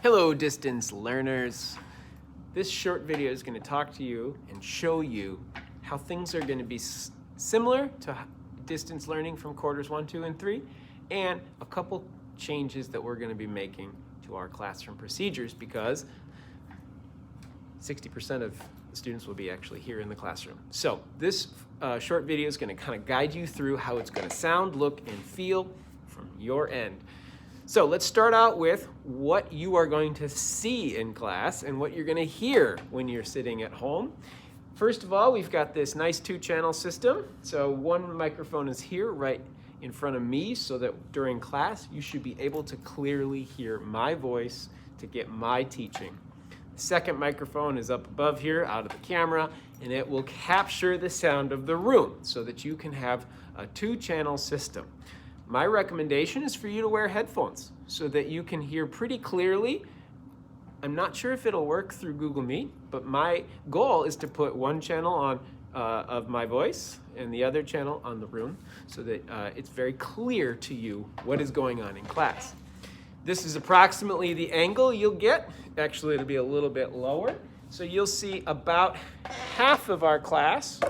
Hello, distance learners. This short video is going to talk to you and show you how things are going to be similar to distance learning from quarters 1, 2, and 3, and a couple changes that we're going to be making to our classroom procedures because 60% of the students will be actually here in the classroom. So this short video is going to kind of guide you through how it's going to sound, look, and feel from your end. So let's start out with what you are going to see in class and what you're going to hear when you're sitting at home. First of all, we've got this nice 2-channel system. So one microphone is here right in front of me so that during class you should be able to clearly hear my voice to get my teaching. The second microphone is up above here out of the camera, and it will capture the sound of the room so that you can have a 2-channel system. My recommendation is for you to wear headphones so that you can hear pretty clearly. I'm not sure if it'll work through Google Meet, but my goal is to put one channel on of my voice and the other channel on the room so that it's very clear to you what is going on in class. This is approximately the angle you'll get. Actually, it'll be a little bit lower. So you'll see about half of our class.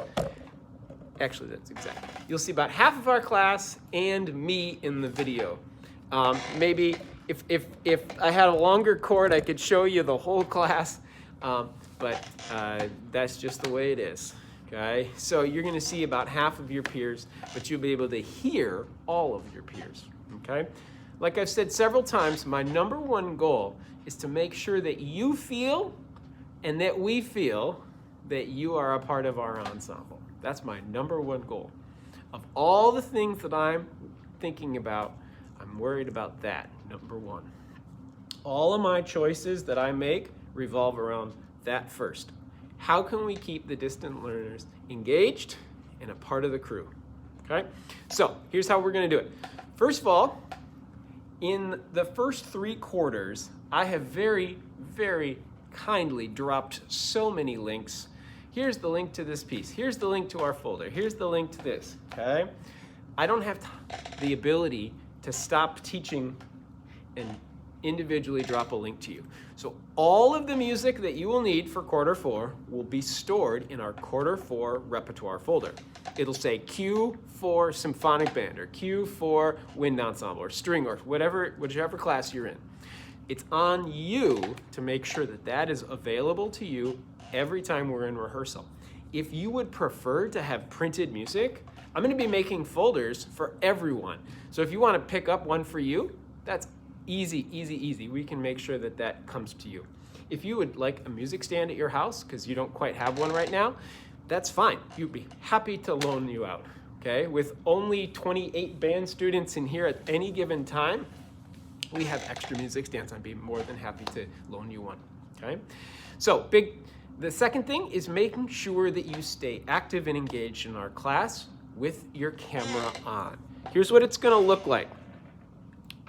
Actually, that's exact. You'll see about half of our class and me in the video. Maybe if I had a longer cord, I could show you the whole class, but that's just the way it is, okay? So you're gonna see about half of your peers, but you'll be able to hear all of your peers, okay? Like I've said several times, my number one goal is to make sure that you feel and that we feel that you are a part of our ensemble. That's my number one goal. Of all the things that I'm thinking about, I'm worried about that, number one. All of my choices that I make revolve around that first. How can we keep the distant learners engaged and a part of the crew? Okay? So here's how we're gonna do it. First of all, in the first 3 quarters, I have very, very kindly dropped so many links. Here's the link to this piece. Here's the link to our folder. Here's the link to this, okay? I don't have the ability to stop teaching and individually drop a link to you. So all of the music that you will need for quarter 4 will be stored in our quarter 4 repertoire folder. It'll say Q for symphonic band or Q for wind ensemble or string or whichever class you're in. It's on you to make sure that that is available to you every time we're in rehearsal. If you would prefer to have printed music, I'm going to be making folders for everyone. So if you want to pick up one for you, that's easy, easy, easy. We can make sure that that comes to you. If you would like a music stand at your house because you don't quite have one right now, that's fine. You'd be happy to loan you out, okay? With only 28 band students in here at any given time, we have extra music stands. I'd be more than happy to loan you one, okay? So the second thing is making sure that you stay active and engaged in our class with your camera on. Here's what it's gonna look like.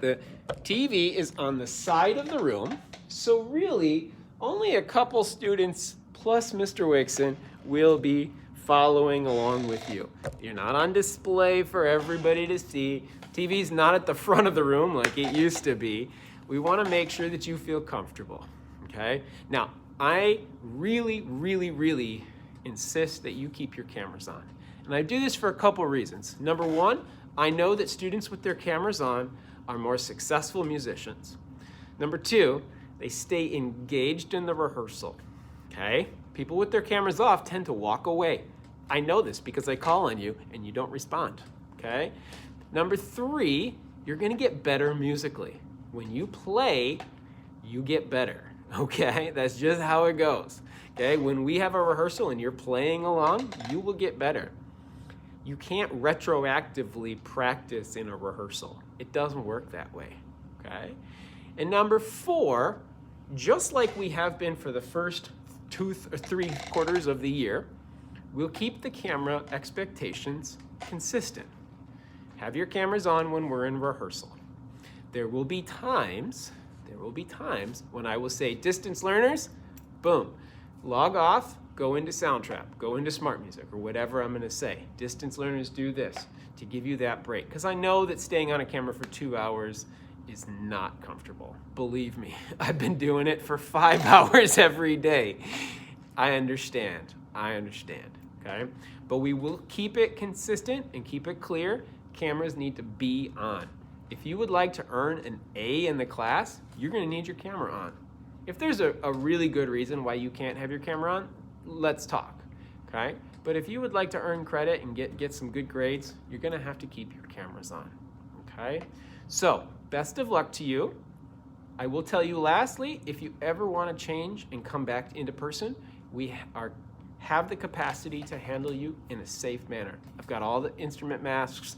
The TV is on the side of the room, so really only a couple students plus Mr. Wixon will be following along with you. You're not on display for everybody to see. TV's not at the front of the room like it used to be. We wanna make sure that you feel comfortable, okay? Now, I really, really, really insist that you keep your cameras on. And I do this for a couple reasons. Number one, I know that students with their cameras on are more successful musicians. Number two, they stay engaged in the rehearsal, okay? People with their cameras off tend to walk away. I know this because I call on you and you don't respond, okay? Number three, you're gonna get better musically. When you play, you get better. Okay, that's just how it goes. Okay, when we have a rehearsal and you're playing along, you will get better. You can't retroactively practice in a rehearsal. It doesn't work that way, okay? And number 4, just like we have been for the first 2 or 3 quarters of the year, we'll keep the camera expectations consistent. Have your cameras on when we're in rehearsal. There will be times when I will say, distance learners, boom, log off, go into Soundtrap, go into Smart Music, or whatever I'm gonna say. Distance learners do this to give you that break. Because I know that staying on a camera for 2 hours is not comfortable. Believe me, I've been doing it for 5 hours every day. I understand, okay? But we will keep it consistent and keep it clear. Cameras need to be on. If you would like to earn an A in the class, you're gonna need your camera on. If there's a really good reason why you can't have your camera on, let's talk, okay? But if you would like to earn credit and get some good grades, you're gonna have to keep your cameras on, okay? So, best of luck to you. I will tell you lastly, if you ever wanna change and come back into person, we have the capacity to handle you in a safe manner. I've got all the instrument masks,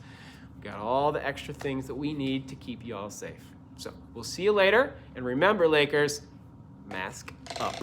got all the extra things that we need to keep you all safe. So we'll see you later. And remember, Lakers, mask up.